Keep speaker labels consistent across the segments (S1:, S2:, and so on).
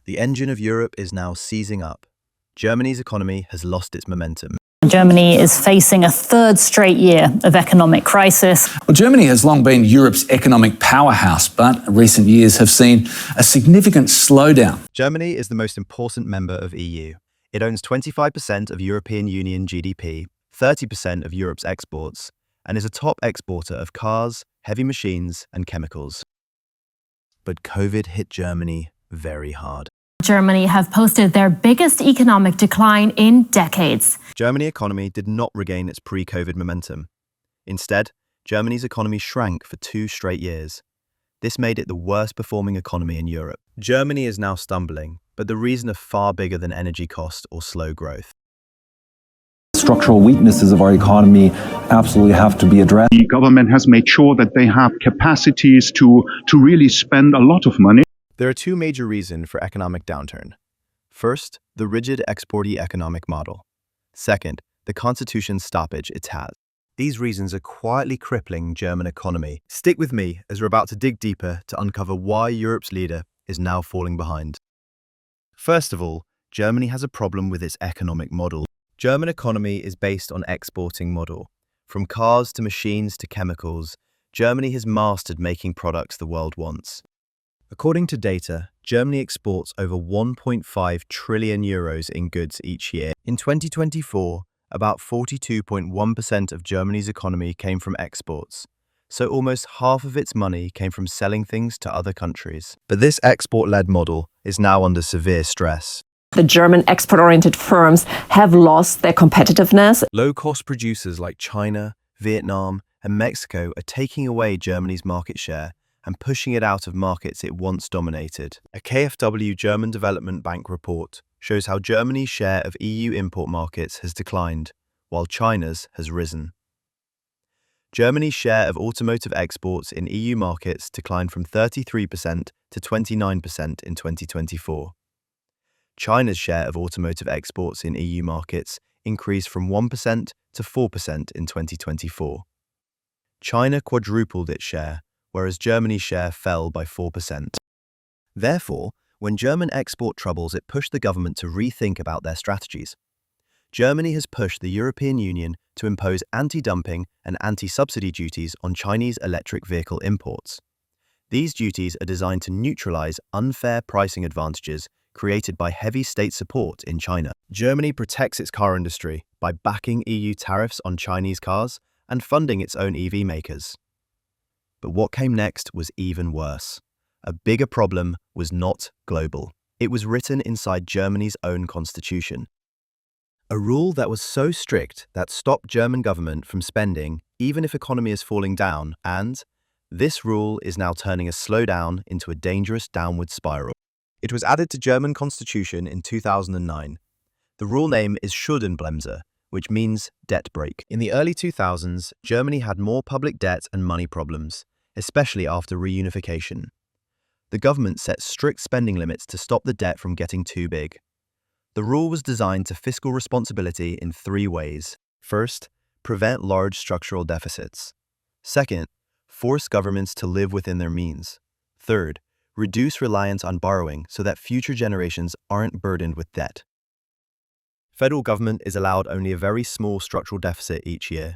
S1: The engine of Europe is now seizing up. Germany's economy has lost its momentum.
S2: Germany is facing a third straight year of economic crisis.
S3: Well, Germany has long been Europe's economic powerhouse, but recent years have seen a significant slowdown.
S1: Germany is the most important member of EU. It owns 25% of European Union GDP, 30% of Europe's exports, and is a top exporter of cars, heavy machines, and chemicals. But COVID hit Germany very hard.
S2: Germany have posted their biggest economic decline in decades.
S1: Germany's economy did not regain its pre-COVID momentum. Instead, Germany's economy shrank for 2 straight years. This made it the worst performing economy in Europe. Germany is now stumbling, but the reason are far bigger than energy cost or slow growth.
S4: Structural weaknesses of our economy absolutely have to be addressed.
S5: The government has made sure that they have capacities to really spend a lot of money.
S1: There are 2 major reasons for economic downturn. First, the rigid exporty economic model. Second, the constitution stoppage it has. These reasons are quietly crippling German economy. Stick with me as we're about to dig deeper to uncover why Europe's leader is now falling behind. First of all, Germany has a problem with its economic model. German economy is based on exporting model. From cars to machines to chemicals, Germany has mastered making products the world wants. According to data, Germany exports over 1.5 trillion euros in goods each year. In 2024, about 42.1% of Germany's economy came from exports, so almost half of its money came from selling things to other countries. But this export-led model is now under severe stress.
S6: The German export-oriented firms have lost their competitiveness.
S1: Low-cost producers like China, Vietnam, and Mexico are taking away Germany's market share and pushing it out of markets it once dominated. A KfW German Development Bank report shows how Germany's share of EU import markets has declined, while China's has risen. Germany's share of automotive exports in EU markets declined from 33% to 29% in 2024. China's share of automotive exports in EU markets increased from 1% to 4% in 2024. China quadrupled its share, whereas Germany's share fell by 4%. Therefore, when German export troubles, it pushed the government to rethink about their strategies. Germany has pushed the European Union to impose anti-dumping and anti-subsidy duties on Chinese electric vehicle imports. These duties are designed to neutralize unfair pricing advantages created by heavy state support in China. Germany protects its car industry by backing EU tariffs on Chinese cars and funding its own EV makers. But what came next was even worse. A bigger problem was not global. It was written inside Germany's own constitution. A rule that was so strict that stopped German government from spending even if economy is falling down, and this rule is now turning a slowdown into a dangerous downward spiral. It was added to German constitution in 2009. The rule name is Schuldenbremse, which means debt brake. In the early 2000s, Germany had more public debt and money problems, especially after reunification. The government set strict spending limits to stop the debt from getting too big. The rule was designed to fiscal responsibility in 3 ways. First, prevent large structural deficits. Second, force governments to live within their means. Third, reduce reliance on borrowing so that future generations aren't burdened with debt. Federal government is allowed only a very small structural deficit each year.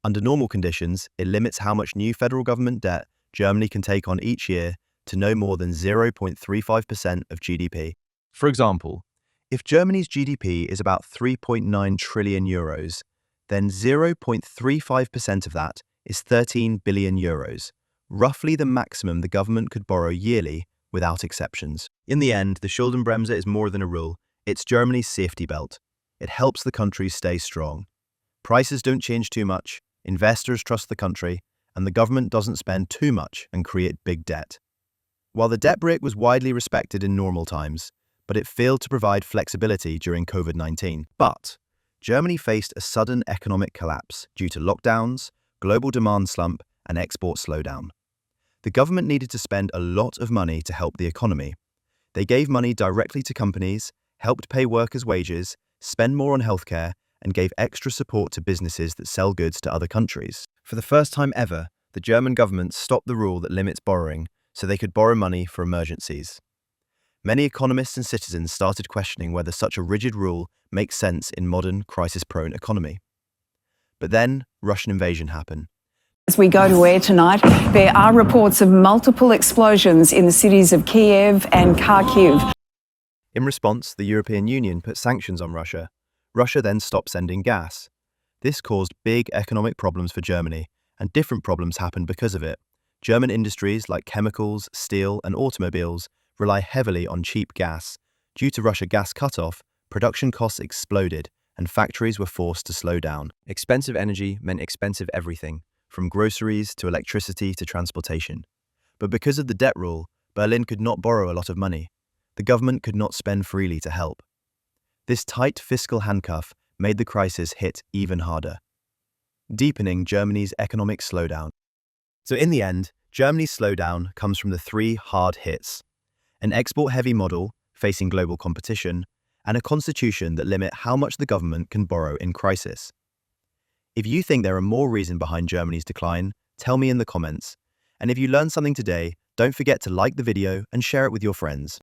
S1: Under normal conditions, it limits how much new federal government debt Germany can take on each year to no more than 0.35% of GDP. For example, if Germany's GDP is about 3.9 trillion euros, then 0.35% of that is 13 billion euros, roughly the maximum the government could borrow yearly without exceptions. In the end, the Schuldenbremse is more than a rule, it's Germany's safety belt. It helps the country stay strong. Prices don't change too much, investors trust the country, and the government doesn't spend too much and create big debt. While the debt brake was widely respected in normal times, but it failed to provide flexibility during COVID-19. But Germany faced a sudden economic collapse due to lockdowns, global demand slump, and export slowdown. The government needed to spend a lot of money to help the economy. They gave money directly to companies, helped pay workers' wages, spend more on healthcare, and gave extra support to businesses that sell goods to other countries. For the first time ever, the German government stopped the rule that limits borrowing so they could borrow money for emergencies. Many economists and citizens started questioning whether such a rigid rule makes sense in modern, crisis-prone economy. But then, Russian invasion happened.
S7: As we go to air tonight, there are reports of multiple explosions in the cities of Kiev and Kharkiv.
S1: In response, the European Union put sanctions on Russia. Russia then stopped sending gas. This caused big economic problems for Germany, and different problems happened because of it. German industries like chemicals, steel, and automobiles rely heavily on cheap gas. Due to Russia gas cutoff, production costs exploded, and factories were forced to slow down. Expensive energy meant expensive everything, from groceries to electricity to transportation. But because of the debt rule, Berlin could not borrow a lot of money. The government could not spend freely to help. This tight fiscal handcuff made the crisis hit even harder, deepening Germany's economic slowdown. So in the end, Germany's slowdown comes from the three hard hits: an export-heavy model facing global competition, and a constitution that limit how much the government can borrow in crisis. If you think there are more reasons behind Germany's decline, tell me in the comments. And if you learned something today, don't forget to like the video and share it with your friends.